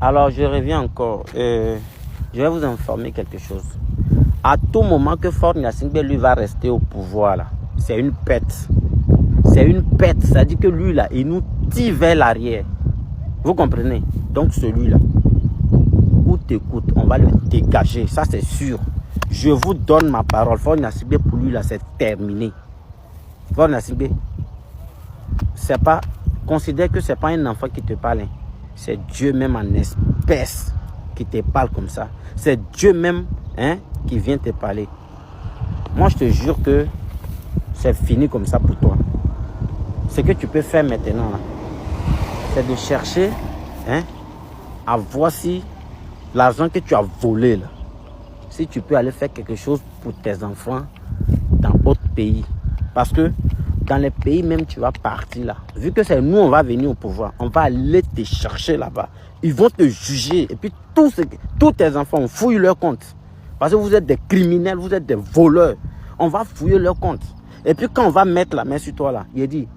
Alors, je reviens encore. Je vais vous informer quelque chose. À tout moment que Faure Gnassingbé, lui, va rester au pouvoir, là, c'est une pète. C'est une pète. Ça dit que lui, là, il nous tire vers l'arrière. Vous comprenez? Donc, celui-là, coûte et coûte, on va le dégager. Ça, c'est sûr. Je vous donne ma parole. Faure Gnassingbé, pour lui, là, c'est terminé. Faure Gnassingbé, c'est pas... Considère que c'est pas un enfant qui te parle. Hein. C'est Dieu même en espèce qui te parle comme ça. C'est Dieu même qui vient te parler. Moi, je te jure que c'est fini comme ça pour toi. Ce que tu peux faire maintenant, c'est de chercher à voir si l'argent que tu as volé, là, si tu peux aller faire quelque chose pour tes enfants dans d'autres pays. Parce que dans les pays même, tu vas partir là. Vu que c'est nous, on va venir au pouvoir. On va aller te chercher là-bas. Ils vont te juger. Et puis, tous tes enfants, on fouille leur compte. Parce que vous êtes des criminels, vous êtes des voleurs. On va fouiller leur compte. Et puis, quand on va mettre la main sur toi là, il dit,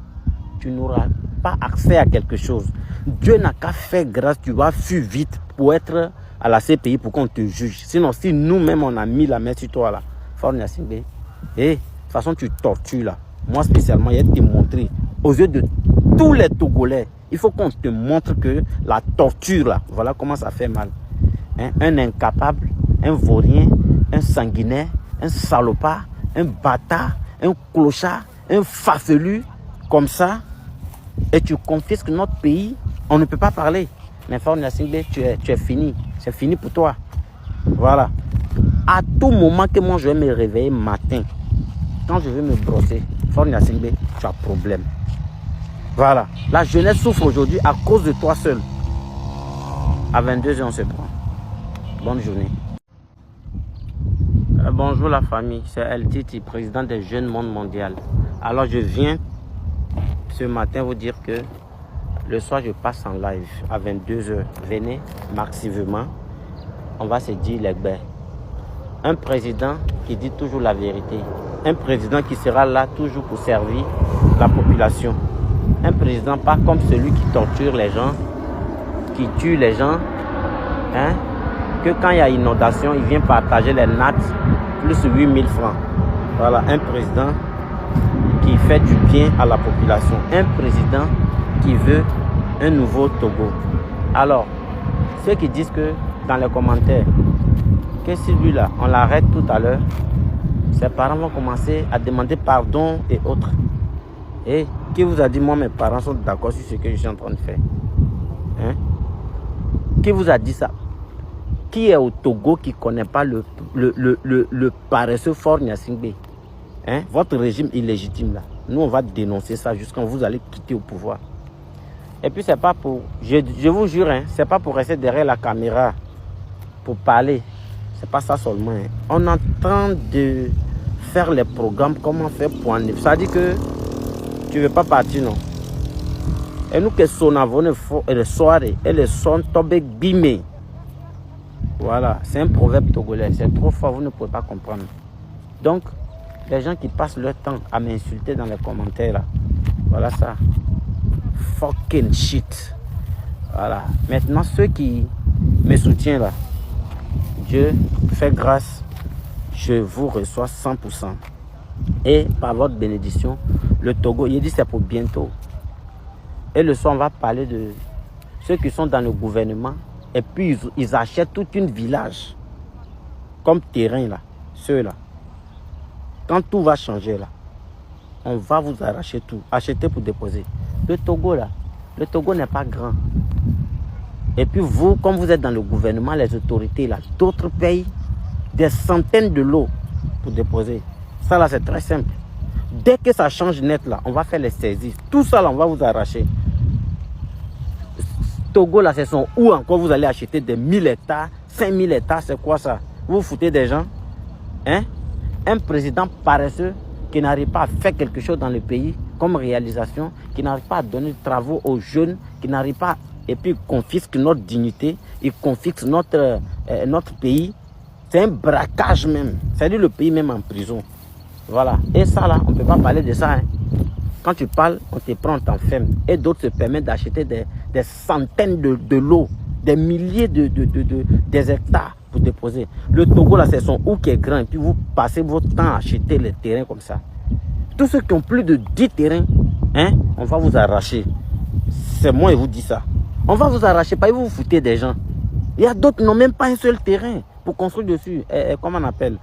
tu n'auras pas accès à quelque chose. Dieu n'a qu'à faire grâce. Tu vas fuir vite pour être à la CPI pour qu'on te juge. Sinon, si nous-mêmes, on a mis la main sur toi là, Faure Gnassingbé, de toute façon, tu tortures là. Moi spécialement, il y a te montrer aux yeux de tous les Togolais. Il faut qu'on te montre que la torture là, voilà comment ça fait mal. Un incapable, un vaurien, un sanguinaire, un salopard, un bâtard, un clochard, un farfelu, comme ça, et tu confisques notre pays, on ne peut pas parler. Mais Faure Gnassingbé, tu es fini. C'est fini pour toi. Voilà. À tout moment que moi je vais me réveiller matin, quand je vais me brosser, Faure Gnassingbé, tu as problème. Voilà. La jeunesse souffre aujourd'hui à cause de toi seul. À 22 h, on se prend. Bonne journée. Bonjour la famille, c'est El Titi, président des Jeunes Monde Mondial. Alors je viens ce matin vous dire que le soir je passe en live à 22 h. Venez massivement. On va se dire les baies. Un président qui dit toujours la vérité. Un président qui sera là toujours pour servir la population. Un président pas comme celui qui torture les gens, qui tue les gens, que quand il y a inondation, il vient partager les nattes plus 8000 francs. Voilà, un président qui fait du bien à la population. Un président qui veut un nouveau Togo. Alors, ceux qui disent que dans les commentaires, que celui-là, on l'arrête tout à l'heure, ses parents vont commencer à demander pardon et autres. Et qui vous a dit, moi mes parents sont d'accord sur ce que je suis en train de faire? Qui vous a dit ça? Qui est au Togo qui ne connaît pas le paresseux Faure Gnassingbé? Votre régime illégitime là. Nous on va dénoncer ça jusqu'à vous allez quitter au pouvoir. Et puis c'est pas pour, je vous jure, c'est pas pour rester derrière la caméra pour parler. C'est pas ça seulement. On est en train de faire les programmes, comment faire pour en... Ça dit que tu ne veux pas partir, non? Et nous que son avons le soir et le son tombé bimé. Voilà, c'est un proverbe togolais. C'est trop fort, vous ne pouvez pas comprendre. Donc, les gens qui passent leur temps à m'insulter dans les commentaires, là, voilà ça. Fucking shit. Voilà. Maintenant, ceux qui me soutiennent, là, Dieu fait grâce, je vous reçois 100%. Et par votre bénédiction, le Togo, il dit c'est pour bientôt. Et le soir, on va parler de ceux qui sont dans le gouvernement. Et puis, ils achètent toute une village comme terrain, là. Ceux-là. Quand tout va changer, là, on va vous arracher tout. Acheter pour déposer. Le Togo, là, le Togo n'est pas grand. Et puis vous, comme vous êtes dans le gouvernement, les autorités, là, d'autres payent des centaines de lots pour déposer. Ça, là, c'est très simple. Dès que ça change net, là, on va faire les saisies. Tout ça, là, on va vous arracher. Togo, là, c'est son où encore vous allez acheter des 1000 hectares, 5000 hectares, c'est quoi ça? Vous vous foutez des gens? Un président paresseux qui n'arrive pas à faire quelque chose dans le pays comme réalisation, qui n'arrive pas à donner de travaux aux jeunes, qui n'arrive pas, et puis il confisque notre dignité, il confisque notre pays. C'est un braquage même. C'est-à-dire le pays même en prison. Voilà. Et ça là, on ne peut pas parler de ça. Quand tu parles, on te prend, on t'enferme. Et d'autres se permettent d'acheter des centaines de lots des milliers des hectares pour déposer. Le Togo, là, c'est son ou qui est grand. Et puis vous passez votre temps à acheter les terrains comme ça. Tous ceux qui ont plus de 10 terrains, hein, on va vous arracher. C'est moi, je vous dis ça. On va vous arracher, pas vous vous foutez des gens. Il y a d'autres qui n'ont même pas un seul terrain pour construire dessus. Comment on appelle,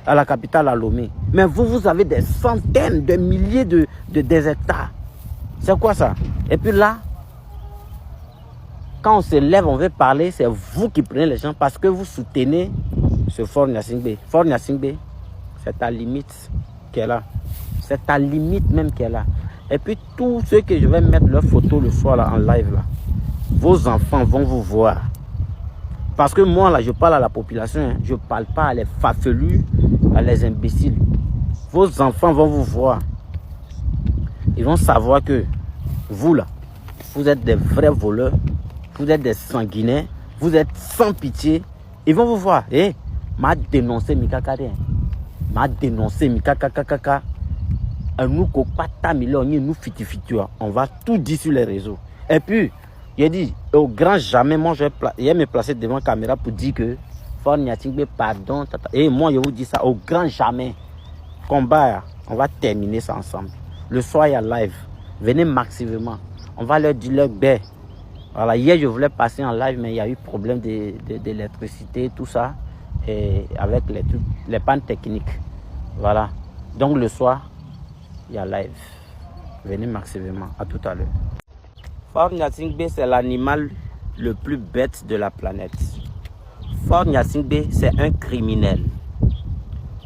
à la capitale, à Lomé. Mais vous avez des centaines de milliers des hectares. C'est quoi ça? Et puis là, quand on se lève, on veut parler, c'est vous qui prenez les gens parce que vous soutenez ce Fort Gnassingbé. Fort Gnassingbé, c'est ta limite qui est là. C'est ta limite même qui est là. Et puis tous ceux que je vais mettre leurs photos le soir là, en live là, vos enfants vont vous voir. Parce que moi là, je parle à la population, hein. Je ne parle pas à les fafelus, à les imbéciles. Vos enfants vont vous voir. Ils vont savoir que vous là, vous êtes des vrais voleurs. Vous êtes des sanguinaires, vous êtes sans pitié. Ils vont vous voir. Eh, m'a dénoncé Mikakade. M'a dénoncé Mikakakakaka. Nous, nous fitifitua. On va tout dire sur les réseaux. Et puis, il a dit, au grand jamais, moi, je vais me placer devant la caméra pour dire que Fort Gnassingbé, pardon. Et moi, je vous dis ça, au grand jamais. Combat, on va terminer ça ensemble. Le soir, il y a live. Venez massivement. On va leur dire leur baie. Voilà, hier je voulais passer en live, mais il y a eu problème d'électricité, tout ça, et avec les pannes techniques. Voilà. Donc le soir, il y a live. Venez massivement. À tout à l'heure. Fort Gnassingbé, c'est l'animal le plus bête de la planète. Fort Gnassingbé, c'est un criminel.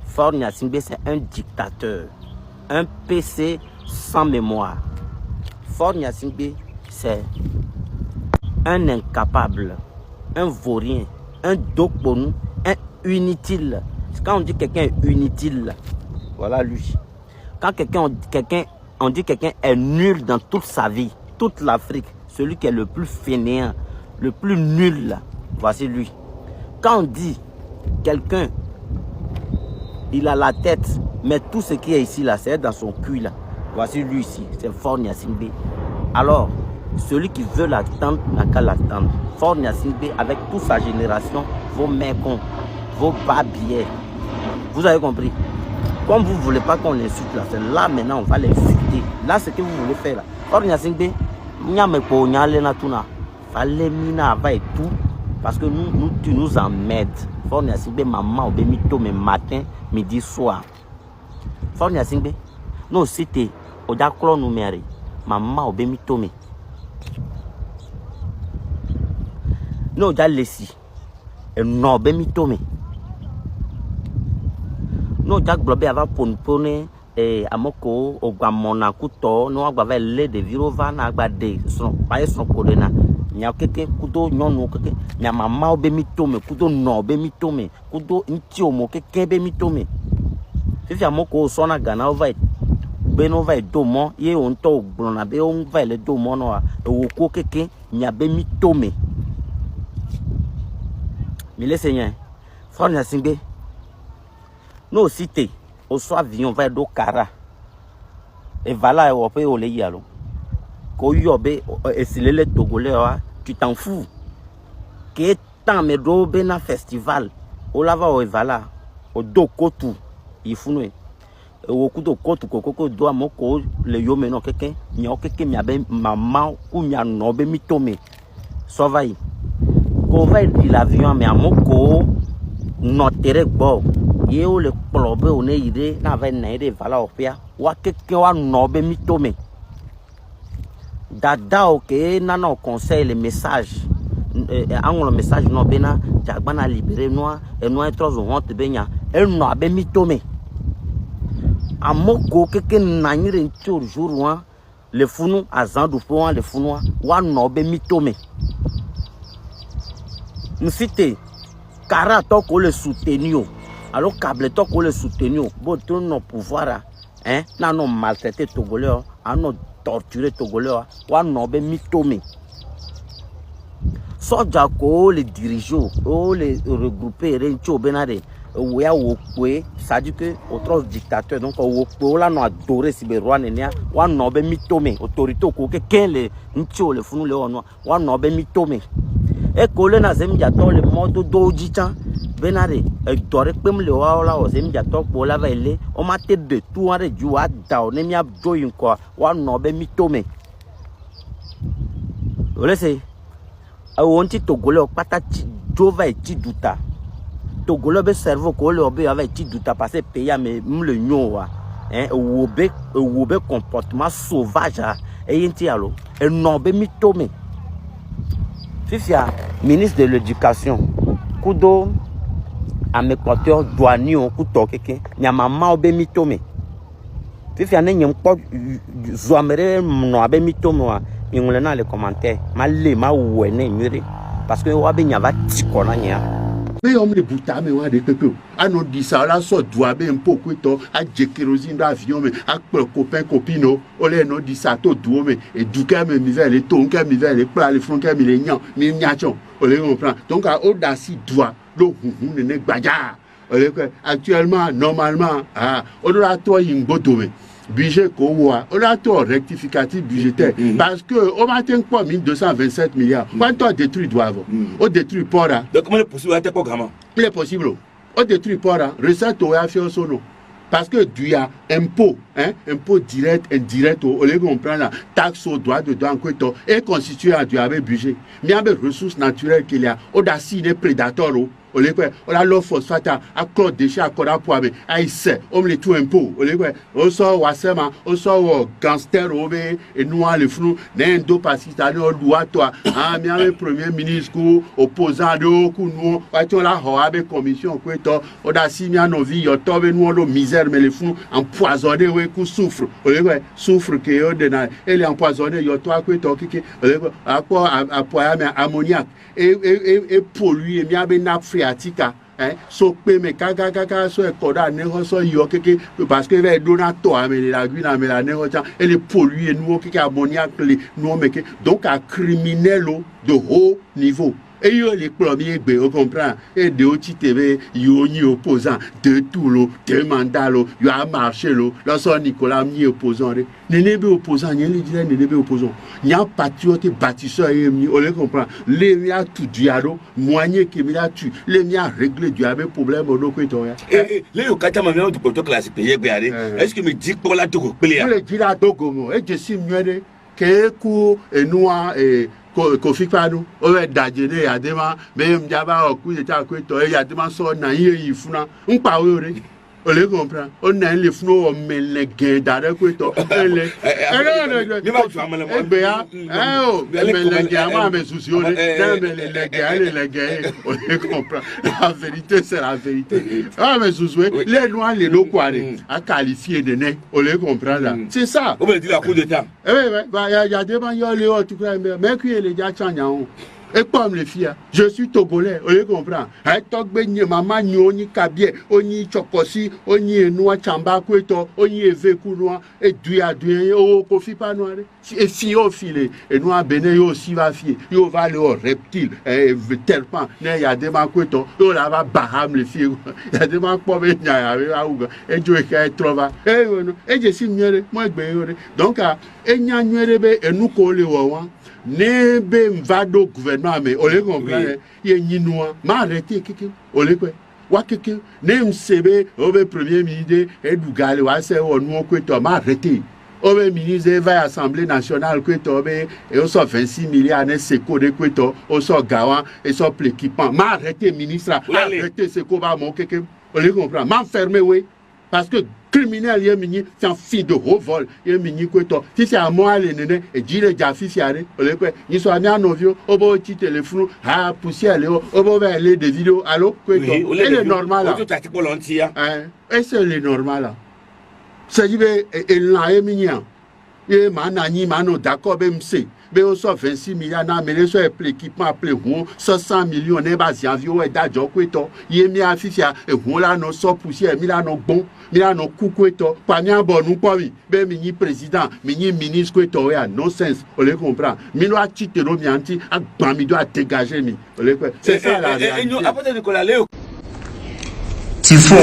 Fort Gnassingbé, c'est un dictateur. Un PC sans mémoire. Fort Gnassingbé, c'est un incapable, un vaurien, un dokbonou, un inutile. Quand on dit quelqu'un est inutile, voilà lui. Quand on dit quelqu'un est nul dans toute sa vie, toute l'Afrique, celui qui est le plus fainéant, le plus nul, voici lui. Quand on dit quelqu'un, il a la tête, mais tout ce qui est ici là, c'est dans son cul là. Voici lui ici, c'est Fort Gnassingbé. Alors, celui qui veut l'attendre n'a qu'à l'attendre. Fort Gnassingbé, avec toute sa génération, vos mécons, vos babiers. Vous avez compris? Comme vous ne voulez pas qu'on l'insulte là, c'est là maintenant on va l'insulter. Là, ce que vous voulez faire là. Fort Gnassingbé, fallait mina va et tout. Parce que tu nous emmerdes. Fort Gnassingbé, maman, au matin, midi, soir. Fort Gnassingbé, nous c'était au d'accord numérique. Maman, au no ja lesi no be mi tome no ja globe ava ponpone amoko ogwamona kuto no agbava le de virova na agbade so pa so podena nya keke kudo nyonu keke nya mama obe mi tome kudo no be mi tome kudo nti omo keke be mi tome fifi amoko so na gana over beno va domo ye onto ogbona be on va le domo no wo ko keke nya be mi tome. Mille Seigneur, Fort Gnassingbé, nous cités, au soir avion va do Kara. Et voilà, on peut aller y aller. Quand il y a et si les Togolais, tu t'en fous. Que tant me do bena festival, au lava au voilà, au do kotu, il faut nous. Au coup de kotu, koko doit moko le yo meno quelqu'un, n'y a quelqu'un mi abe maman ou mi a nobe mi tome. Sauvaille. On va dire l'avion mais à moko notere bo ye o le plobe on est idée na va naire vala opia wa quelqu'un wa nobe mi tome dada ok nana conseil les messages angolo message no bena jagbana libérer noa et noa trop honte benya el no abe mi tome a moko quelqu'un nanyire ntur jour wa le funu azandu po le funu wa nobe mi tome. Nous citons Kara toko le soutenir. Alors câble toko le soutenir. Bon tout nos pouvoirs hein, na non maltraité Togolais, a non torturé Togolais, wa no be mitome. Soja ko les dirigeants, les regrouper rencho benade. Ouya wokwe, ça dit que autres dictateurs donc wokwe là no adoré siberwa nenia, wa no be mitome, autorité ko ke ken le ncho le funu le ono, wa no be mitome. et collé na zemdiato le modo dojita benare e dore pem le wala o zemdiato pour la vele o mate de tout en reju a da o ne mi abdo yin ko wa no be mi tome o le se a wonti togole o pata jova e ti duta togole be cerveau ko le obe avec ti duta passer payer me le nyowa hein wobe comportement sauvage et yinti alo e no be mi tome Fifia, ministre de l'éducation, kudo amekoteur douanier kuto keke, nyamama obe mitome. Fifia ne nyempo zoamere no abe mitome wa, ngule na les commentaires, ma le ma wene nyure parce que wabe nyava tikona nya. Mais on me bouta mais on a des peuple. Ah non dit ça là soit doit un peu quoi à kérosine d'avion mais à copain copino on les non dit ça tout doux mais et du cas mais misère les tons cas misère les plats les fronts cas les nian mais niachon on les comprend donc à audacie doit le ne ne gbaja actuellement normalement ah on doit toi yimboto mais budget qu'on on a tout rectificatif budgétaire parce que au matin quoi 1227 milliards quand on détruit doivent on détruit port là donc comment est possible à programme il est possible on détruit port là recette au a fait son nom parce que du y a impôt impôt direct indirect au lieu qu'on prend la taxe au droit de douane et constitué à du avec budget mais avec ressources naturelles qu'il y a audacie des prédateurs on a l'offre phosphate à clore déchets à corps pour avec aïsse on les tout impôt on sort wasema on sort gangster et noir les flou n'endo pakistani on doit toi ah mais premier ministre opposant de coup nous on la avec commission quoi on a signé nos vies yo tombe nous le misère mais les flou empoisonné ouais coup souffre souffre que on donne et les empoisonné yo toi quoi qui à quoi ammoniac et pollué mais avec nappe phréatique so pe me kaka so e koda ne ho so yo keke parce que ve donato amele la guina me la ne ho cha et les polluer nous keke ammoniac les nous meke donc à criminel de haut niveau et yo les premiers gbe on comprend et de oti tv yo ni opposant de tout lo de mandat lo yo a marché lo là so Nicolas mi opposant ne be opposant ni le dire ne be opposant ni a patriote bâtisseur et mi on le comprend les mi a tout diado moyen que mi a tu les mi a réglé du avec problème au ko to ya les yo kata mamia du protocole classique payer gbe est-ce que me dit pour la togo pele le dit la togo mo et je suis mieux que ku et noir et Kofi Panu o we dajede ya dema me mjaba oku je ta ko to ya dema so na yi funa npa we ore o le comprend on na le funu o mele gen dare ko to ele ni ba ju amale mo egbe ya o mele gen ma me susi o le mele le gen o le comprend la vérité c'est la vérité ah mais susi les noirs les lokware a qualifier de ne o le comprend là c'est ça on me dit la coup d'état ya dema yo le o tu crois mais qui les ja chanya on et comme les filles, je suis togolais, on comprend. Hein, togbe ni maman ni oni kabie, oni chokosi, oni noa chamba kweto, oni eveku noa, et duya o kofi pa noa. Et fi au filet, et noa bene yo si va fi, yo va le reptile, terpent, ne ya dema kweto, yo la va baham les filles, ya dema pobe nya ya ouga, et jo e trova. Et je suis mieux, moi gbe donc et nya nyerebe et nous ko le wawan. Ne be mvado gouvernement mais on les comprend ye nyinoa ma arrêté keke on les quoi wa keke ne msebe obe premier ministre et dugale wa se onu ko to ma arrêté obe ministre va assemblée nationale ko to be et on so 26 milliards ne seko de ko to on so gawan et so l'équipement ma arrêté ministre arrêté seko ba mon keke on les comprend ma fermé oui parce que criminel yemini c'est un fille de haut vol yemini kweto si c'est à moi les nene et dire ja fifiare ole kwe ni so ami anovio obo ti téléphone ha poussière le obo va aller des vidéos allo kweto et le normal là et c'est le normal là c'est dit et là yemini et manani mano d'accord be mse be o so 26 milliards na mele so équipement appelé 100 millions ne ba si avion e dajo kweto yemi afifia e ho la no so poussière mi la no bon mi la no kweto pa mi abonu po mi be mi ni président mi ni ministre kweto ya nonsense on le comprend mi lo a titero mi anti agban mi do a dégager mi on le c'est ça la réalité après Nicolas Léo Tifon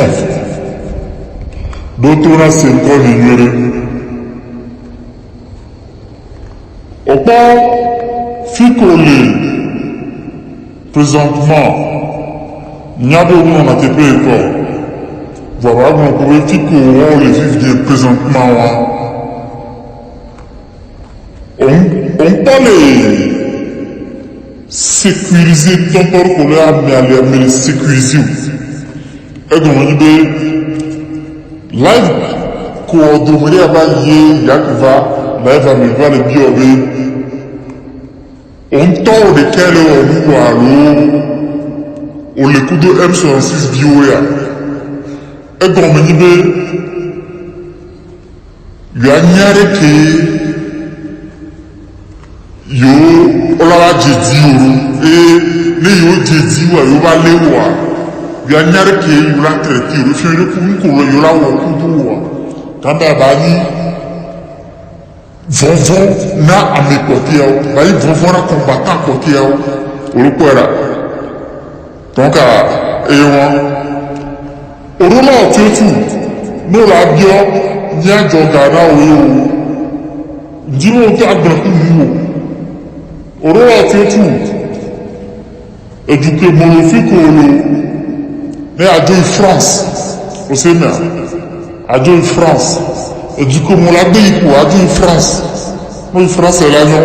Dr. Senko Lignere Opa Fikole présentement, il y a beaucoup de gens voilà, on pourrait dire qu'on les vivre présentement. On parle sécuriser ton corps qu'on a mais les sécuriser. Et donc on dit live coordonné avec y yakva live amiva le biobé. On tord de quel on voit on le coup de M66 bioya. Et donc on dit il y a une qui yo olawa jeji o ne yo jeji wa yo ba lewa bi anyare ke yo la traité o fi re ku ko yo la wo ku du wa kanda ba ni vovon na ame côté o ba yi vovon na combattant côté o ko era donc e won o la o tutu no la bio nya joga na o yo njiro ta gba ku mu Oroa Tiotu, éduqué monophique mais à Dieu France, au Sénat, à Dieu France, éduqué mon labé à Dieu France, moi France est l'agnon.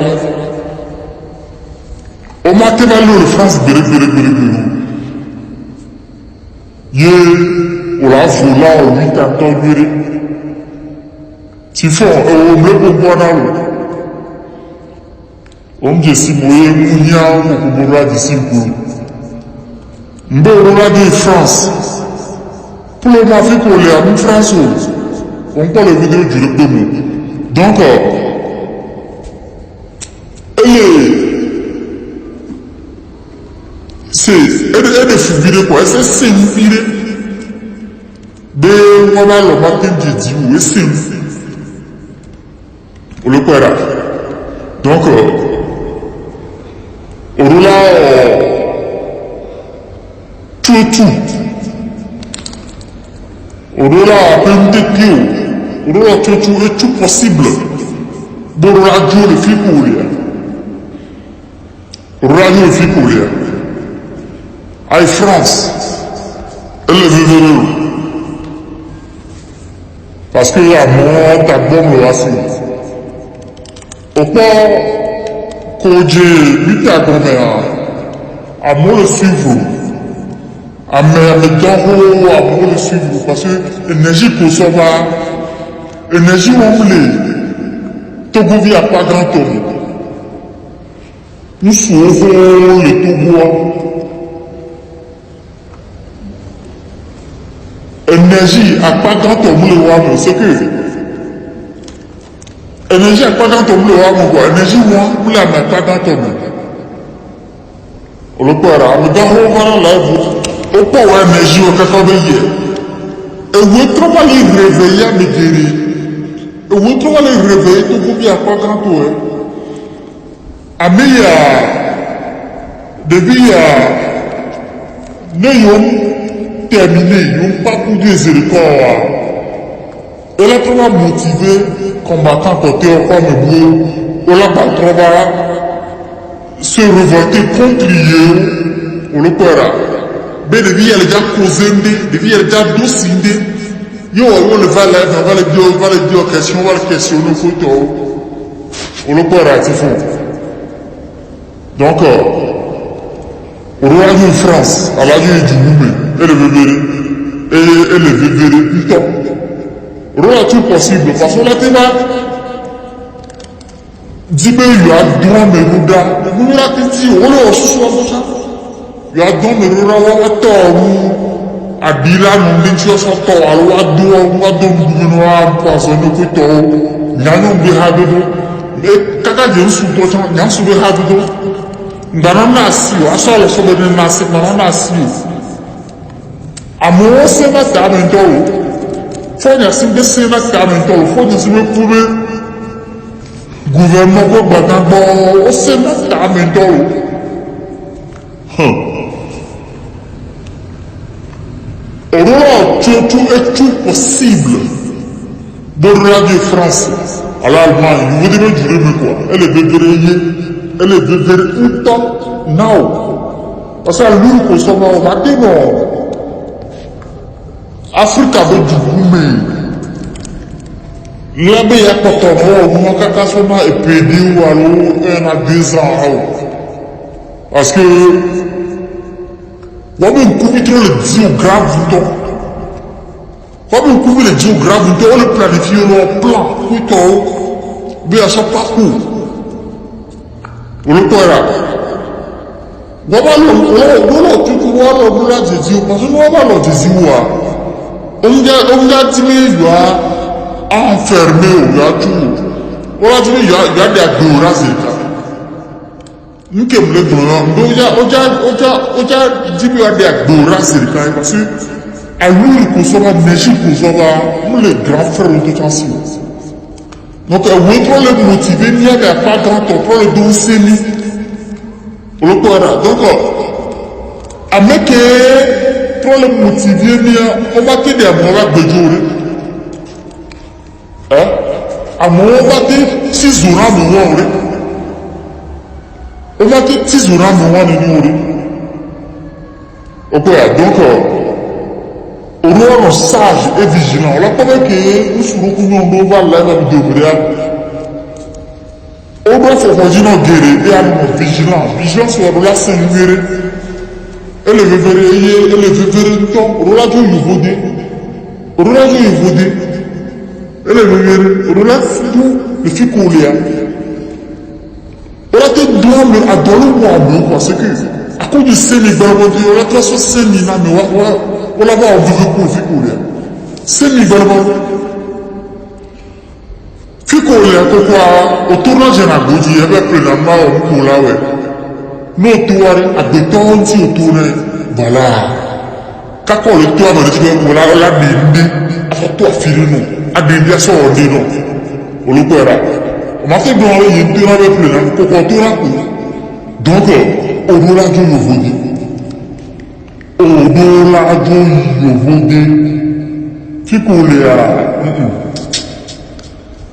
Au matin, le France, béré. Yé, on l'a volé au 8 ans, béré. Tifon, on me le boit dans l'eau. On dit si moi mounia ou kubura di simple. Mbe on de France. Pour le Afrique on est en France. On parle de vidéo du Rébémou. Donc c'est elle est fouillée quoi, c'est simple. De on va le matin dit ou c'est on le quoi là. Donc Orula tout. Orula PMTQ. Orula tout est tout possible. Borula Dieu le fit pour lui. Orula Dieu le fit pour lui. Aïe France. Elle le veut. Parce qu'il y a mort, ta bombe le assis. Au port. Koje bita gomea amole suivre amedoro amole suivre parce que énergie pour sauver énergie on voulait Togo vit à pas grand Togo nous sauvons le Togo énergie à pas grand Togo c'est que énergie à pas dans ton bleu, énergie ou la mettre pas dans ton bleu. On le peut avoir, mais dans le moment là, on peut avoir énergie au café. Et vous trop mal réveiller à me guérir. Et vous trop mal réveiller, tout le monde a pas grand tout. Amélia, depuis n'ayons terminé, n'ayons pas pour des écoles. Elle est trop motivée, combattant côté au comme on l'a pas trouvé se révolter contre lui, on le paiera. Mais depuis elle a déjà causé, depuis elle a déjà dossiné, on le va le dire question, on va le questionner photo, on le paiera, c'est faux. Donc, au roi de France, à la vie du Moumé, elle est bébé, putain. Tout possible parce que la téma dit mais il y a droit mais nous la petit on le reçoit il y a droit mais nous la tort à bila nous dit ça tort alors à droit on va donner gouvernement parce que nous peut nyano bi habido mais kaka je sous toi nyano sous habido ndana nasi aso le so be nasi ndana nasi amo se ma ta mento Fonya simbe sena kamento, fonya simbe kube gouvernement ko batambo, sena kamento. Alors, tout est possible. De Radio France à l'Allemagne, vous devez dire quoi? Elle est bébérée, elle est bébérée un temps, now. Parce que l'une qu'on soit au matin, non. Afrique avait du gourmet. Là, il y a pas de temps, on a qu'à faire et pédé ou alors, on a 2 ans. Parce que, on va me couper trop le géographe, on va me couper le géographe, on le planifie, on plan, mais à chaque parcours. On le voit là. On va le truc, on va le dire, parce que on va le dire, on a dit, il y a enfermé, il y a tout. On a dit, il y a des adoras, c'est ça. Nous qui sommes les donneurs, on a dit, il y a des adoras, c'est ça. Parce que, à lui, qu'on soit neige, qu'on soit les grands frères de tension. Donc, on va le motiver, il n'y a pas grand temps, on prend le dos sémi. On le voit là. Donc, à mec, pour le motiver, on va te dire, on va te dire, hein? À mon on va te dire, 6 jours, on va te dire, 6 jours, on peut donc, on doit être sage et vigilant. On l'a pas dit que nous sommes on va là, on doit faire nos guerriers et être vigilant. Vigilance, on doit s'énumérer. Et le vévéré, on doit jouer le vaudé. On doit jouer le vaudé. Et le vévéré, on doit tout le fait couler. On doit te donner à donner moi, parce que, à cause du Sénégal, on doit être sur Sénégal, mais on va avoir un vivre pour le fait couler. Sénégal, Fikolia kwa otournage na goji ebe plenama omukula we no tuare agbetonti otune bala kako le to amere ti ko la dinde afoto afirinu adinde aso odino olugora o ma fe don le yin to be plenama ko ko to ra ko donc odula jo yovodi fikolia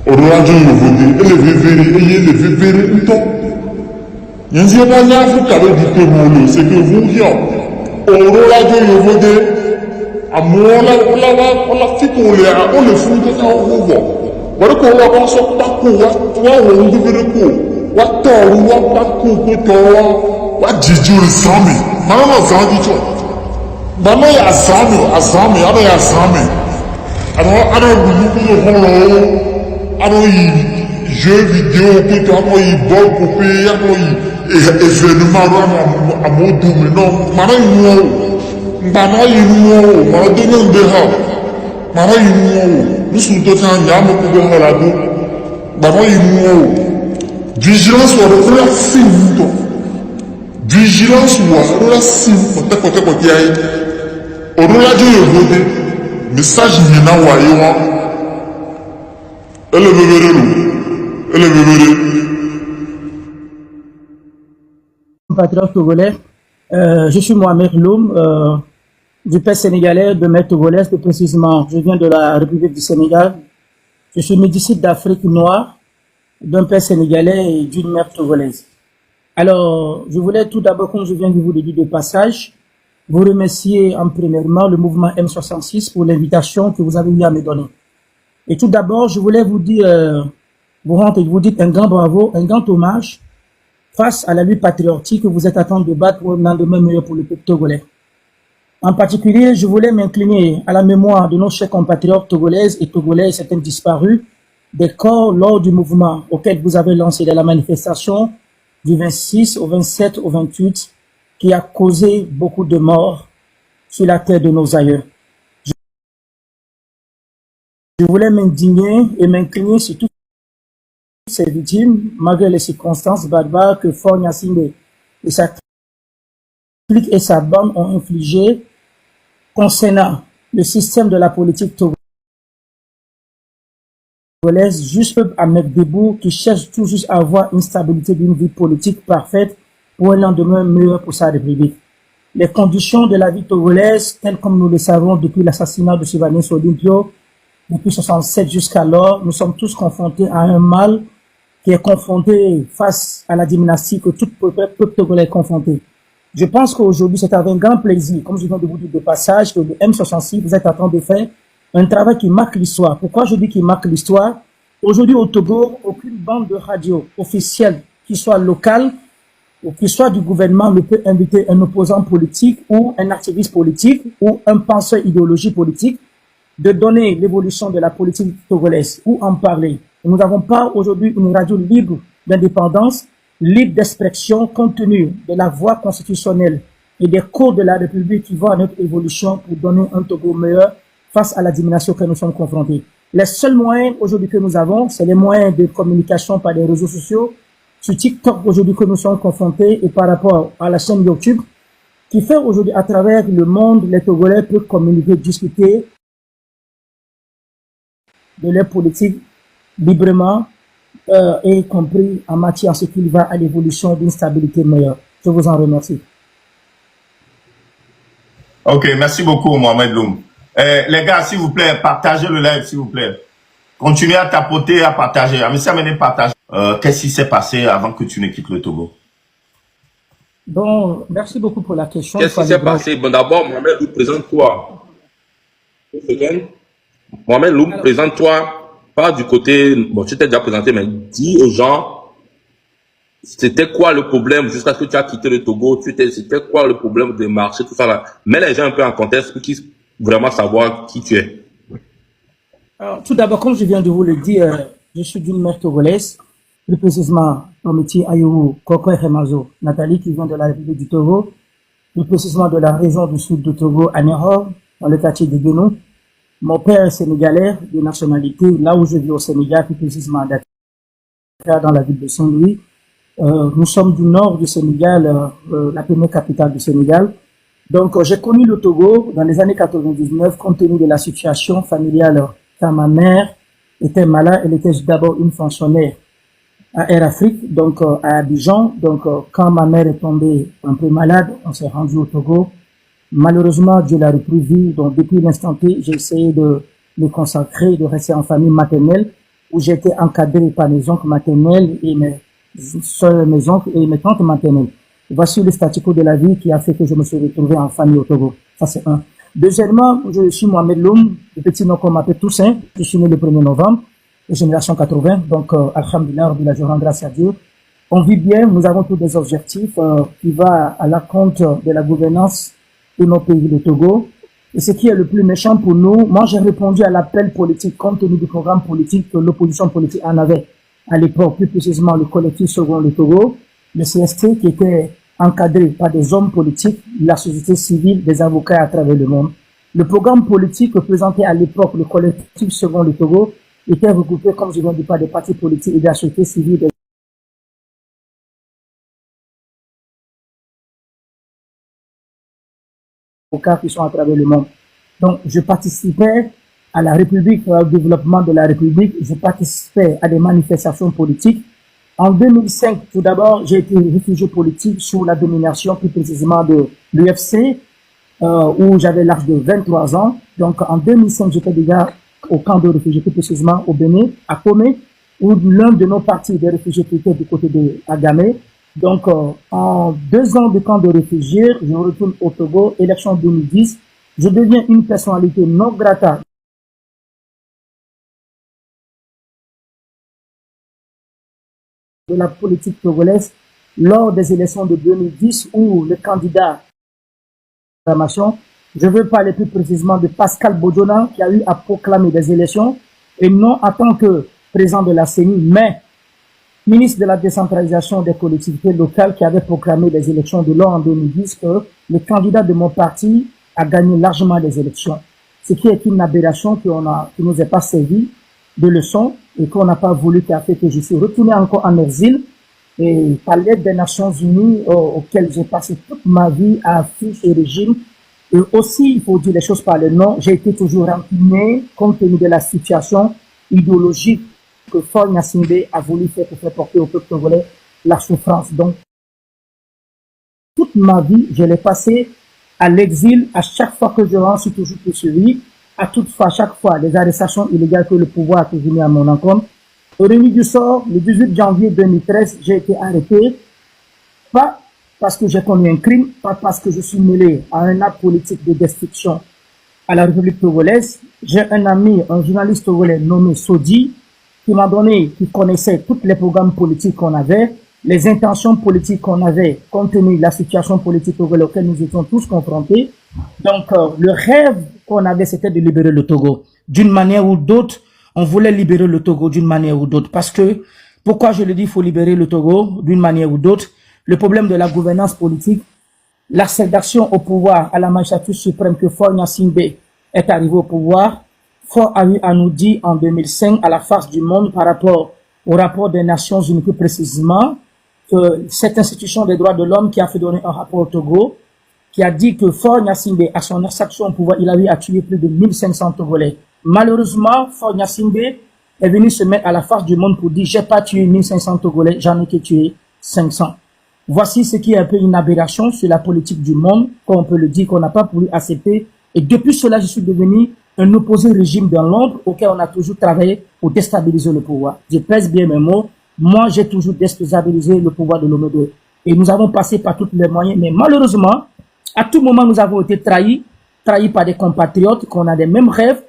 Orange Yovode, et le vivere, então. Il y a un Afrique avec du Pemolo, c'est que vous, Orange Yovode, à moi, on l'a fait qu'on le fout de temps au revoir. Voilà qu'on va voir son parcours, on devrait quoi. What tort, what parcours, what did you sami? Maman, Zandi, Maman, il y a Zami, alors, alors il jeux vidéo que quand il bon coupé alors il événement à mon domaine non mara il mara donner beha mara il nous sommes tous en yam pour bien la do mara il vigilance ou la sim vigilance ou la sim côté ayi on l'a dit voter message ni na wa Compatriotes togolais, je suis Mohamed Loum, du père sénégalais de mère togolaise, plus précisément, je viens de la République du Sénégal. Je suis médicite d'Afrique noire, d'un père sénégalais et d'une mère togolaise. Alors, je voulais tout d'abord, comme je viens de vous le dire de passage, vous remercier en premièrement le mouvement M66 pour l'invitation que vous avez eu à me donner. Et tout d'abord, je voulais vous dire, vous dites un grand bravo, un grand hommage face à la lutte patriotique que vous êtes en train de battre pour un lendemain meilleur pour le peuple togolais. En particulier, je voulais m'incliner à la mémoire de nos chers compatriotes togolaises et togolais, certains disparus, des corps lors du mouvement auquel vous avez lancé dans la manifestation du 26 au 27 au 28, qui a causé beaucoup de morts sur la terre de nos aïeux. Je voulais m'indigner et m'incliner sur toutes ces victimes, malgré les circonstances barbares que Faure Gnassingbé et sa clique et sa bande ont infligées concernant le système de la politique togolaise, juste à mettre debout, qui cherche tout juste à avoir une stabilité d'une vie politique parfaite pour un lendemain meilleur pour sa République. Les conditions de la vie togolaise, telles comme nous le savons depuis l'assassinat de Sylvanus Olympio, depuis 67 jusqu'alors, nous sommes tous confrontés à un mal qui est confronté face à la dynastie que tout peuple togolais est confronté. Je pense qu'aujourd'hui, c'est avec un grand plaisir, comme je viens de vous dire de passage, que le M66, vous êtes en train de faire un travail qui marque l'histoire. Pourquoi je dis qu'il marque l'histoire? Aujourd'hui, au Togo, aucune bande de radio officielle, qui soit locale ou qui soit du gouvernement, ne peut inviter un opposant politique ou un activiste politique ou un penseur idéologique politique de donner l'évolution de la politique togolaise ou en parler. Nous n'avons pas aujourd'hui une radio libre d'indépendance, libre d'expression compte tenu de la voie constitutionnelle et des cours de la République qui vont à notre évolution pour donner un Togo meilleur face à la domination que nous sommes confrontés. Les seuls moyens aujourd'hui que nous avons, c'est les moyens de communication par les réseaux sociaux, sur TikTok aujourd'hui que nous sommes confrontés et par rapport à la chaîne YouTube, qui fait aujourd'hui à travers le monde, les Togolais peuvent communiquer, discuter de leur politique librement, y compris en matière à ce qu'il va à l'évolution d'une stabilité meilleure. Je vous en remercie. Ok, merci beaucoup Mohamed Loum. Les gars, s'il vous plaît, partagez le live, s'il vous plaît. Continuez à tapoter, à partager. Amissi Amene, partage. Qu'est-ce qui s'est passé avant que tu ne quittes le Togo? Bon, merci beaucoup pour la question. Qu'est-ce qui s'est passé? Bon, d'abord, Mohamed Loum, présente-toi. Mohamed Loum, présente-toi. Pas du côté, bon, tu t'es déjà présenté, mais dis aux gens, c'était quoi le problème jusqu'à ce que tu as quitté le Togo? C'était quoi le problème des marchés, tout ça là? Mets les gens un peu en contexte pour qu'ils vraiment savoir qui tu es. Alors, tout d'abord, comme je viens de vous le dire, je suis d'une mère togolaise, plus précisément Tomiti Ayou Koko Remazo Nathalie, qui vient de la République du Togo, plus précisément de la région du sud du Togo, à Nehor, dans le quartier de Guénou. Mon père est sénégalais de nationalité, là où je vis au Sénégal, plus précisément à Dakar, dans la ville de Saint-Louis. Nous sommes du nord du Sénégal, la première capitale du Sénégal. Donc, j'ai connu le Togo dans les années 99, compte tenu de la situation familiale. Quand ma mère était malade, elle était d'abord une fonctionnaire à Air Afrique, donc à Abidjan. Donc, quand ma mère est tombée un peu malade, on s'est rendu au Togo. Malheureusement, Dieu l'a repris vie. Donc, depuis l'instant T, j'ai essayé de me consacrer, de rester en famille maternelle, où j'ai été encadré par mes oncles maternels et mes soeurs, mes oncles et mes tantes maternelles. Voici le statu quo de la vie qui a fait que je me suis retrouvé en famille au Togo. Ça, c'est un. Deuxièmement, je suis Mohamed Loum, le petit nom qu'on m'appelle Toussaint. Je suis né le 1er novembre, de génération 80. Donc, alhamdulillah, je rends grâce à Dieu. On vit bien, nous avons tous des objectifs qui vont à la compte de la gouvernance de nos pays, le Togo. Et ce qui est le plus méchant pour nous, moi j'ai répondu à l'appel politique compte tenu du programme politique que l'opposition politique en avait à l'époque, plus précisément le collectif Second le Togo, le CST qui était encadré par des hommes politiques, la société civile, des avocats à travers le monde. Le programme politique présenté à l'époque, le collectif Second le Togo, était regroupé, comme je viens de dire, par des partis politiques et de la société civile, des avocats qui sont à travers le monde. Donc, je participais à la République, au développement de la République, je participais à des manifestations politiques. En 2005, tout d'abord, j'ai été réfugié politique sous la domination, plus précisément de l'UFC, où j'avais l'âge de 23 ans. Donc, en 2005, j'étais déjà au camp de réfugiés, plus précisément au Bénin, à Komé, où l'un de nos partis de réfugiés était du côté de Agamé. Donc, en 2 ans de camp de réfugiés, je retourne au Togo, élection 2010. Je deviens une personnalité non grata de la politique togolaise lors des élections de 2010 où le candidat je veux parler plus précisément de Pascal Bodjona qui a eu à proclamer des élections et non en tant que président de la CENI, mais ministre de la décentralisation des collectivités locales qui avait proclamé les élections de l'an en 2010 que le candidat de mon parti a gagné largement les élections. Ce qui est une aberration qui nous est pas servi de leçon et qu'on n'a pas voulu, qui a fait que je suis retourné encore en exil et par l'aide des Nations Unies auxquelles j'ai passé toute ma vie à fuir ce régime. Et aussi, il faut dire les choses par le nom, j'ai été toujours rancunier compte tenu de la situation idéologique que Faure Gnassingbé a voulu faire pour faire porter au peuple togolais la souffrance. Donc, toute ma vie, je l'ai passé à l'exil. À chaque fois que je rentre, je suis toujours poursuivi. À chaque fois, les arrestations illégales que le pouvoir a toujours mis à mon encontre. Au remis du sort, le 18 janvier 2013, j'ai été arrêté, pas parce que j'ai commis un crime, pas parce que je suis mêlé à un acte politique de destruction à la République togolaise. J'ai un ami, un journaliste togolais nommé Sodi, qui m'a donné, qui connaissait tous les programmes politiques qu'on avait, les intentions politiques qu'on avait, compte tenu de la situation politique togolaise auquel nous étions tous confrontés. Donc, le rêve qu'on avait, c'était de libérer le Togo. D'une manière ou d'autre, on voulait libérer le Togo d'une manière ou d'autre. Parce que, pourquoi je le dis, il faut libérer le Togo d'une manière ou d'autre? Le problème de la gouvernance politique, l'accédation au pouvoir à la magistrature suprême que Faure Gnassingbé est arrivé au pouvoir. Faure a eu à nous dire en 2005 à la face du monde par rapport au rapport des Nations Unies plus précisément que cette institution des droits de l'homme qui a fait donner un rapport au Togo qui a dit que Faure Gnassingbé à son accession au pouvoir, il a eu à tuer plus de 1500 Togolais. Malheureusement, Faure Gnassingbé est venu se mettre à la face du monde pour dire j'ai pas tué 1500 Togolais, j'en ai que tué 500. Voici ce qui est un peu une aberration sur la politique du monde, comme on peut le dire, qu'on n'a pas voulu accepter. Et depuis cela, je suis devenu un opposé régime dans l'ombre auquel on a toujours travaillé pour déstabiliser le pouvoir. Je pèse bien mes mots. Moi, j'ai toujours déstabilisé le pouvoir de l'OMD. Et nous avons passé par tous les moyens. Mais malheureusement, à tout moment, nous avons été trahis par des compatriotes, qu'on a des mêmes rêves,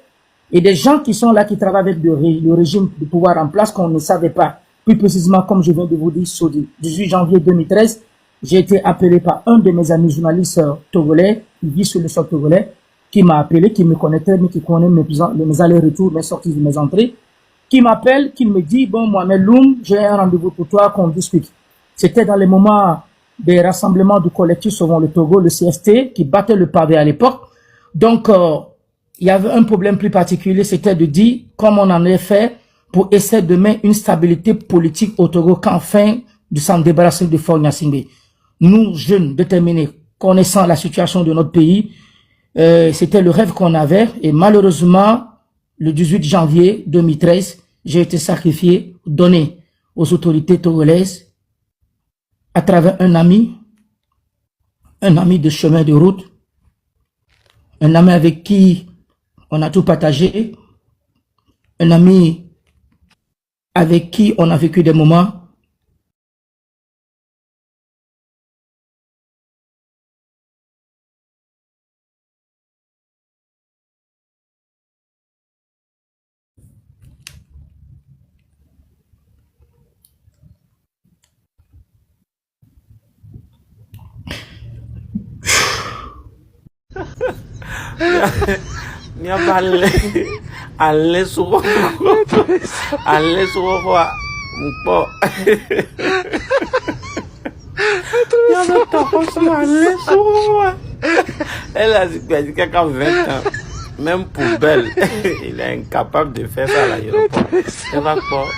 et des gens qui sont là, qui travaillent avec le régime du pouvoir en place, qu'on ne savait pas. Plus précisément, comme je viens de vous dire, sur le 18 janvier 2013, j'ai été appelé par un de mes amis journalistes togolais, qui vit sur le sol togolais, qui m'a appelé, qui me connaît très bien, qui connaît mes allers-retours, mes sorties, mes entrées, qui m'appelle, qui me dit, bon, Mohamed Loum, j'ai un rendez-vous pour toi, qu'on discute. C'était dans les moments des rassemblements du collectif Sauvons le Togo, le CST, qui battait le pavé à l'époque. Donc, il y avait un problème plus particulier, c'était de dire, comme on en est fait, pour essayer de mettre une stabilité politique au Togo, qu'enfin de s'en débarrasser de Faure Gnassingbé. Nous, jeunes, déterminés, connaissant la situation de notre pays, c'était le rêve qu'on avait. Et malheureusement, le 18 janvier 2013, j'ai été sacrifié, donné aux autorités togolaises à travers un ami de chemin de route, un ami avec qui on a tout partagé, un ami avec qui on a vécu des moments. Allez sur mpo elle a dit qu'à 20 ans, même poubelle, il est incapable de faire ça à l'aéroport.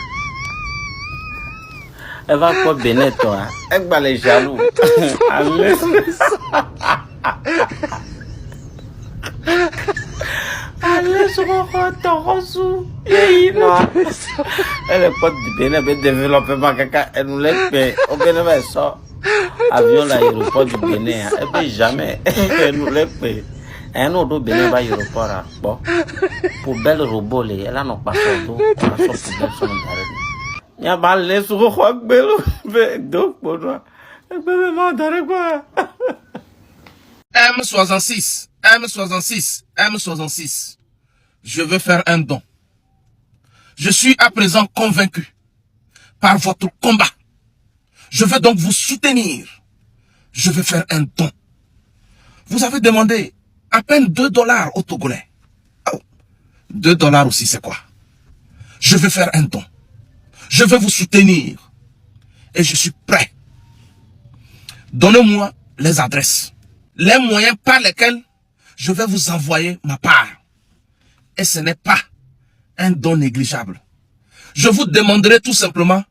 Elle va pas bénir toi. Elle va les jaloux. Allez, sur elle est pas du Bénin, mais développement, elle nous laisse payer. Au Bénin, elle sort avion l'aéroport du Bénin. Elle peut jamais, elle nous laisse payer. Un autre Bénin va à l'aéroport. Bon, pour belle robot, elle a non pas son dos. Elle a son poubelle sur le baril. Il y a pas les sur le roc, donc pour toi. M66, M66, M66. Je veux faire un don. Je suis à présent convaincu par votre combat. Je veux donc vous soutenir. Je veux faire un don. Vous avez demandé à peine $2 aux Togolais. Oh, $2 aussi, c'est quoi? Je veux faire un don. Je veux vous soutenir. Et je suis prêt. Donnez-moi les adresses, les moyens par lesquels je vais vous envoyer ma part. Et ce n'est pas un don négligeable. Je vous demanderai tout simplement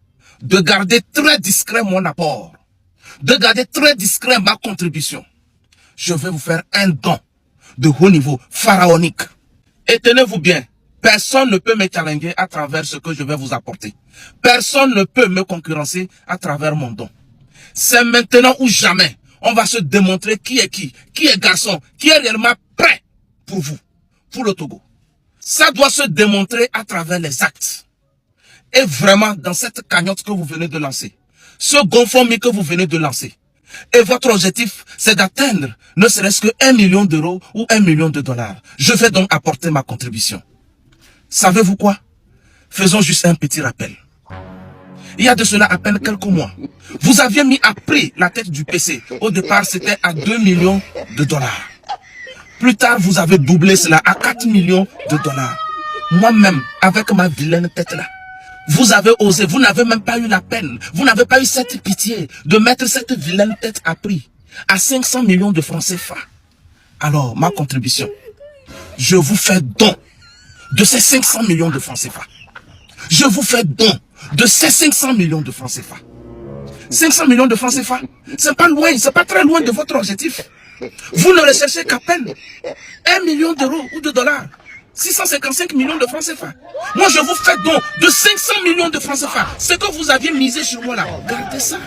de garder très discret mon apport, de garder très discret ma contribution. Je vais vous faire un don de haut niveau, pharaonique. Et tenez-vous bien, personne ne peut me challenger à travers ce que je vais vous apporter. Personne ne peut me concurrencer à travers mon don. C'est maintenant ou jamais. On va se démontrer qui est garçon, qui est réellement prêt pour vous, pour le Togo. Ça doit se démontrer à travers les actes. Et vraiment, dans cette cagnotte que vous venez de lancer, ce GoFundMe que vous venez de lancer, Et votre objectif, c'est d'atteindre ne serait-ce que 1 million d'euros ou 1 million de dollars. Je vais donc apporter ma contribution. Savez-vous quoi? Faisons juste un petit rappel. Il y a de cela à peine quelques mois, vous aviez mis à prix la tête du PC. Au départ, c'était à 2 millions de dollars. Plus tard, vous avez doublé cela à 4 millions de dollars. Moi-même, avec ma vilaine tête là, vous avez osé, vous n'avez même pas eu la peine, vous n'avez pas eu cette pitié de mettre cette vilaine tête à prix à 500 millions de francs CFA. Alors, ma contribution, je vous fais don de ces 500 millions de francs CFA. Je vous fais don de ces 500 millions de francs CFA. 500 millions de francs CFA, c'est pas loin, c'est pas très loin de votre objectif. Vous ne recherchez qu'à peine 1 million d'euros ou de dollars. 655 millions de francs CFA. Moi, je vous fais don de 500 millions de francs CFA. Ce que vous aviez misé sur moi là, gardez ça.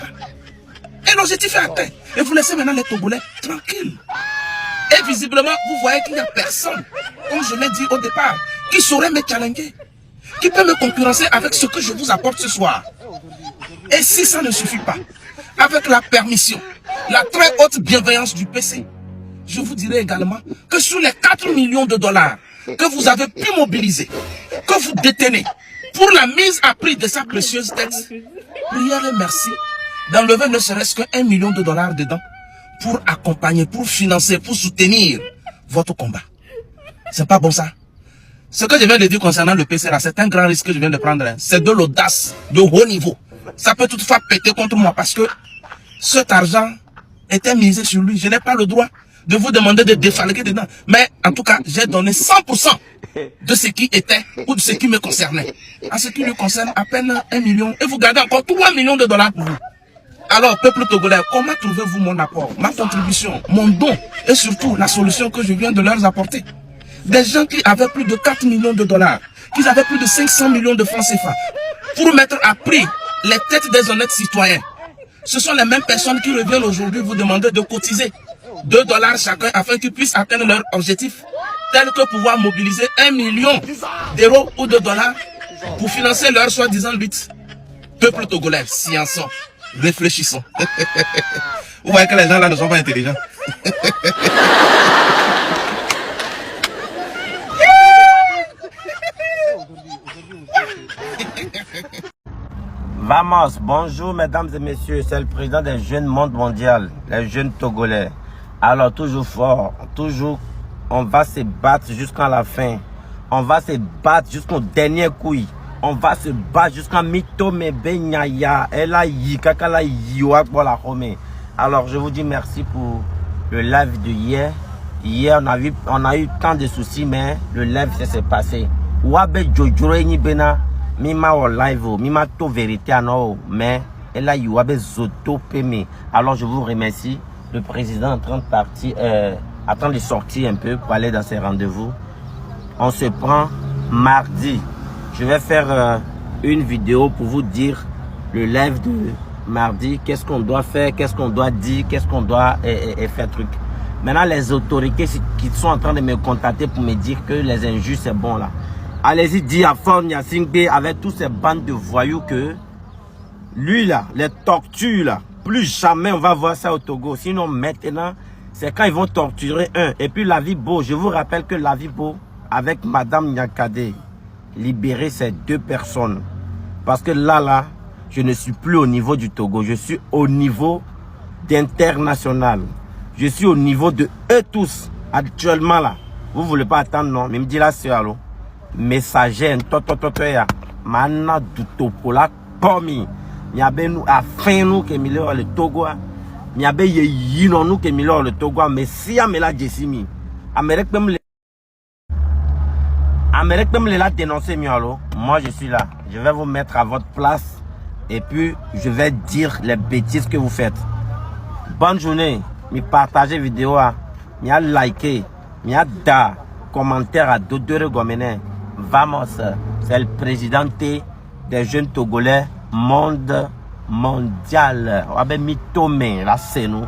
Et l'objectif est atteint. Et vous laissez maintenant les Togolais tranquilles. Et visiblement, vous voyez qu'il n'y a personne, comme je l'ai dit au départ, qui saurait me challenger, qui peut me concurrencer avec ce que je vous apporte ce soir. Et si ça ne suffit pas, avec la permission, la très haute bienveillance du PC, je vous dirai également que sur les 4 millions de dollars que vous avez pu mobiliser, que vous détenez pour la mise à prix de sa précieuse tête, priez et merci d'enlever ne serait-ce que 1 million de dollars dedans pour accompagner, pour financer, pour soutenir votre combat. C'est pas bon ça? Ce que je viens de dire concernant le PC là, c'est un grand risque que je viens de prendre. C'est de l'audace de haut niveau. Ça peut toutefois péter contre moi parce que cet argent était misé sur lui. Je n'ai pas le droit de vous demander de défalquer dedans. Mais en tout cas, j'ai donné 100% de ce qui était ou de ce qui me concernait. En ce qui lui concerne, à peine 1 million. Et vous gardez encore 3 millions de dollars pour vous. Alors, peuple togolais, comment trouvez-vous mon apport, ma contribution, mon don et surtout la solution que je viens de leur apporter? Des gens qui avaient plus de 4 millions de dollars, qui avaient plus de 500 millions de francs CFA, pour mettre à prix les têtes des honnêtes citoyens. Ce sont les mêmes personnes qui reviennent aujourd'hui vous demander de cotiser 2 dollars chacun afin qu'ils puissent atteindre leur objectif, tel que pouvoir mobiliser 1 million d'euros ou de dollars pour financer leur soi-disant lutte. Peuple togolais, sciençons, réfléchissons. Vous voyez que les gens là ne sont pas intelligents. Vamos, bonjour mesdames et messieurs, c'est le président des jeunes monde mondial, les jeunes togolais. Alors toujours fort, toujours, on va se battre jusqu'à la fin. On va se battre jusqu'au dernier couille. On va se battre jusqu'à Mito Mebenyaya. Alors je vous dis merci pour le live de hier. Hier on a eu tant de soucis, mais le live s'est passé. Wabe Jojoro Bena. Mima au live, mima to vérité à nous, mais elle a eu zoto peme. Alors je vous remercie. Le président est en train de partir, en train de sortir un peu pour aller dans ses rendez-vous. On se prend mardi. Je vais faire une vidéo pour vous dire le live de mardi. Qu'est-ce qu'on doit faire, qu'est-ce qu'on doit dire, qu'est-ce qu'on doit faire truc. Maintenant les autorités qui sont en train de me contacter pour me dire que les injustes c'est bon là. Allez-y dire à Fornia Singbe avec tous ces bandes de voyous que lui là, les tortures là, plus jamais on va voir ça au Togo. Sinon maintenant, c'est quand ils vont torturer un. Et puis la vie beau, je vous rappelle que la vie beau avec Madame Nyakade libérer ces 2 personnes. Parce que là, je ne suis plus au niveau du Togo, je suis au niveau d'international. Je suis au niveau de eux tous. Actuellement là, vous voulez pas attendre non, mais me dit là c'est allô. Messager ya mana du topola pomi miabe nous a fin nous que mileur le Togo miabe ye non nous que mileur le Togo mais si amela jesimi Amérique même la dénoncer mialo. Moi je suis là, je vais vous mettre à votre place et puis je vais dire les bêtises que vous faites. Bonne journée, mi partager vidéo mi a liker mi a da commentaire à d'autres gomene. Vamos, c'est le président des jeunes Togolais monde mondial. On va mettre là c'est nous.